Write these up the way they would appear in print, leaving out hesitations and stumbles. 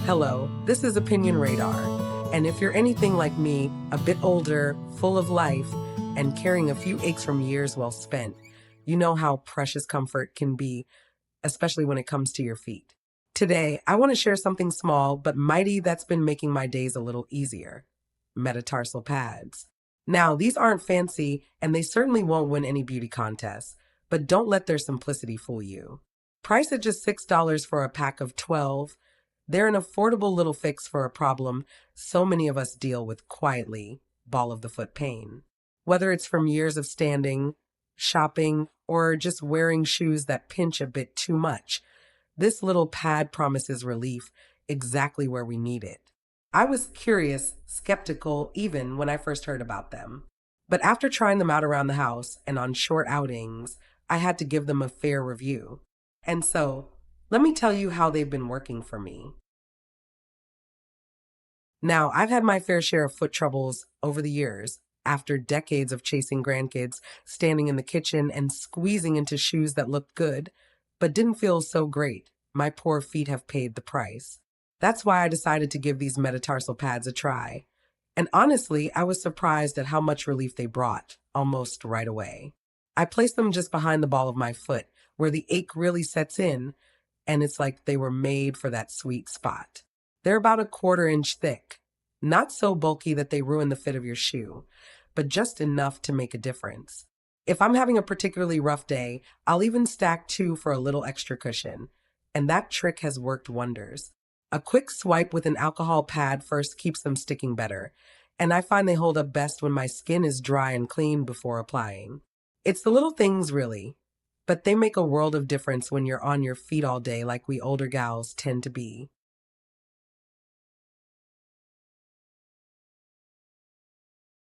Hello, this is Opinion Radar. And if you're anything like me, a bit older, full of life, and carrying a few aches from years well spent, you know how precious comfort can be, especially when it comes to your feet. Today, I want to share something small but mighty that's been making my days a little easier: metatarsal pads. Now, these aren't fancy, and they certainly won't win any beauty contests, but don't let their simplicity fool you. Priced at just $6 for a pack of 12, they're an affordable little fix for a problem so many of us deal with quietly: ball of the foot pain. Whether it's from years of standing, shopping, or just wearing shoes that pinch a bit too much, this little pad promises relief exactly where we need it. I was curious, skeptical even when I first heard about them. But after trying them out around the house and on short outings, I had to give them a fair review. And so, let me tell you how they've been working for me. Now, I've had my fair share of foot troubles over the years, after decades of chasing grandkids, standing in the kitchen, and squeezing into shoes that looked good, but didn't feel so great. My poor feet have paid the price. That's why I decided to give these metatarsal pads a try. And honestly, I was surprised at how much relief they brought, almost right away. I placed them just behind the ball of my foot, where the ache really sets in, and it's like they were made for that sweet spot. They're about a quarter-inch thick, not so bulky that they ruin the fit of your shoe, but just enough to make a difference. If I'm having a particularly rough day, I'll even stack two for a little extra cushion, and that trick has worked wonders. A quick swipe with an alcohol pad first keeps them sticking better, and I find they hold up best when my skin is dry and clean before applying. It's the little things, really, but they make a world of difference when you're on your feet all day like we older gals tend to be.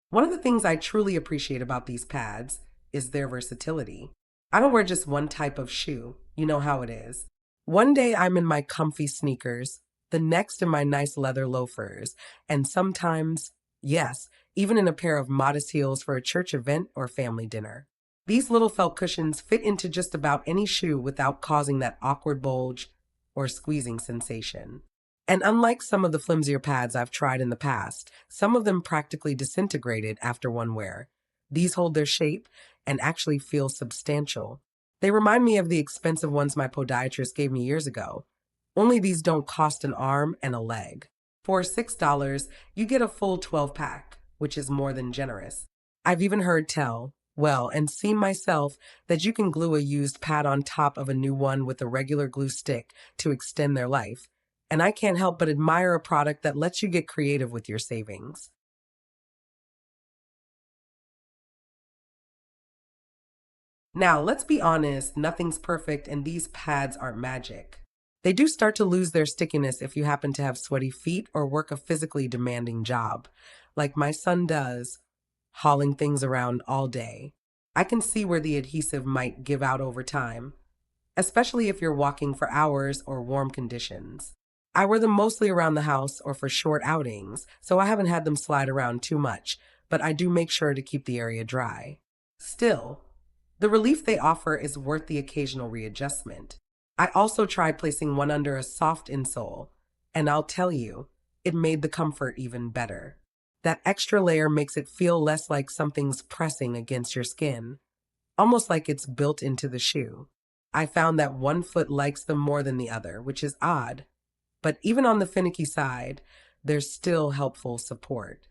One of the things I truly appreciate about these pads is their versatility. I don't wear just one type of shoe. You know how it is. One day I'm in my comfy sneakers, the next in my nice leather loafers, and sometimes, yes, even in a pair of modest heels for a church event or family dinner. These little felt cushions fit into just about any shoe without causing that awkward bulge or squeezing sensation. And unlike some of the flimsier pads I've tried in the past, some of them practically disintegrated after one wear. These hold their shape and actually feel substantial. They remind me of the expensive ones my podiatrist gave me years ago. Only these don't cost an arm and a leg. For $6, you get a full 12-pack, which is more than generous. I've even heard tell, well, and seen myself, that you can glue a used pad on top of a new one with a regular glue stick to extend their life. And I can't help but admire a product that lets you get creative with your savings. Now, let's be honest, nothing's perfect, and these pads aren't magic. They do start to lose their stickiness if you happen to have sweaty feet or work a physically demanding job, like my son does, hauling things around all day. I can see where the adhesive might give out over time, especially if you're walking for hours or warm conditions. I wear them mostly around the house or for short outings, so I haven't had them slide around too much, but I do make sure to keep the area dry. Still, the relief they offer is worth the occasional readjustment. I also tried placing one under a soft insole, and I'll tell you, it made the comfort even better. That extra layer makes it feel less like something's pressing against your skin, almost like it's built into the shoe. I found that one foot likes them more than the other, which is odd, but even on the finicky side, there's still helpful support.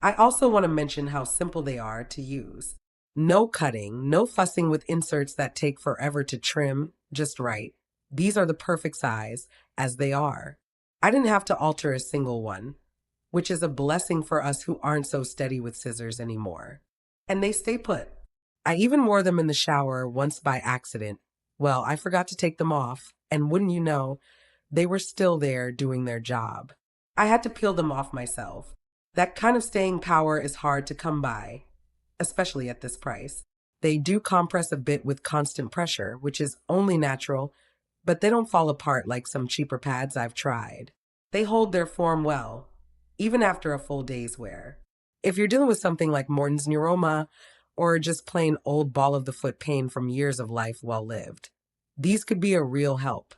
I also want to mention how simple they are to use. No cutting, no fussing with inserts that take forever to trim, just right. These are the perfect size, as they are. I didn't have to alter a single one, which is a blessing for us who aren't so steady with scissors anymore. And they stay put. I even wore them in the shower once by accident. Well, I forgot to take them off, and wouldn't you know, they were still there doing their job. I had to peel them off myself. That kind of staying power is hard to come by, especially at this price. They do compress a bit with constant pressure, which is only natural, but they don't fall apart like some cheaper pads I've tried. They hold their form well, even after a full day's wear. If you're dealing with something like Morton's neuroma or just plain old ball of the foot pain from years of life well lived, These could be a real help.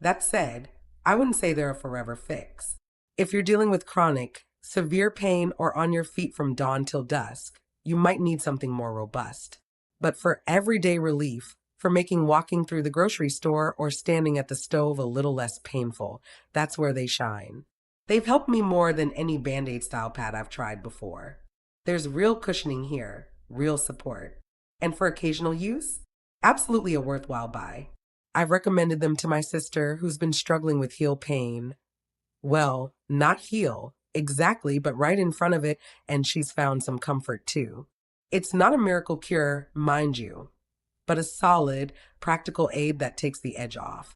That said, I wouldn't say they're a forever fix. If you're dealing with chronic, severe pain or on your feet from dawn till dusk, you might need something more robust. But for everyday relief, for making walking through the grocery store or standing at the stove a little less painful, that's where they shine. They've helped me more than any band aid style pad I've tried before. There's real cushioning here, real support. And for occasional use, absolutely a worthwhile buy. I've recommended them to my sister who's been struggling with heel pain. Well, not heel, exactly, but right in front of it, and she's found some comfort too. It's not a miracle cure, mind you, but a solid, practical aid that takes the edge off.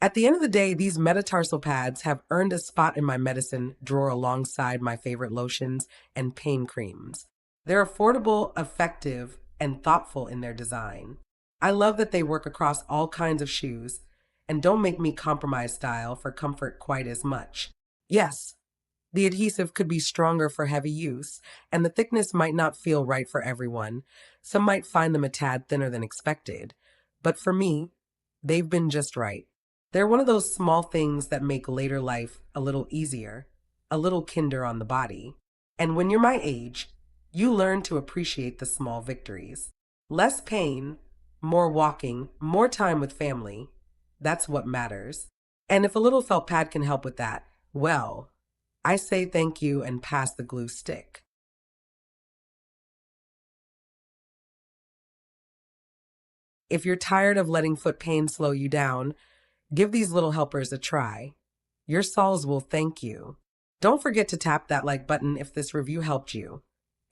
At the end of the day, these metatarsal pads have earned a spot in my medicine drawer alongside my favorite lotions and pain creams. They're affordable, effective, and thoughtful in their design. I love that they work across all kinds of shoes and don't make me compromise style for comfort quite as much. Yes, the adhesive could be stronger for heavy use, and the thickness might not feel right for everyone. Some might find them a tad thinner than expected. But for me, they've been just right. They're one of those small things that make later life a little easier, a little kinder on the body. And when you're my age, you learn to appreciate the small victories. Less pain, more walking, more time with family. That's what matters. And if a little felt pad can help with that, well, I say thank you and pass the glue stick. If you're tired of letting foot pain slow you down, give these little helpers a try. Your soles will thank you. Don't forget to tap that like button if this review helped you,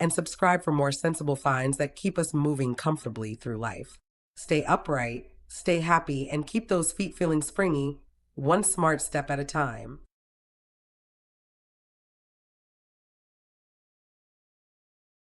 and subscribe for more sensible finds that keep us moving comfortably through life. Stay upright, stay happy, and keep those feet feeling springy, one smart step at a time.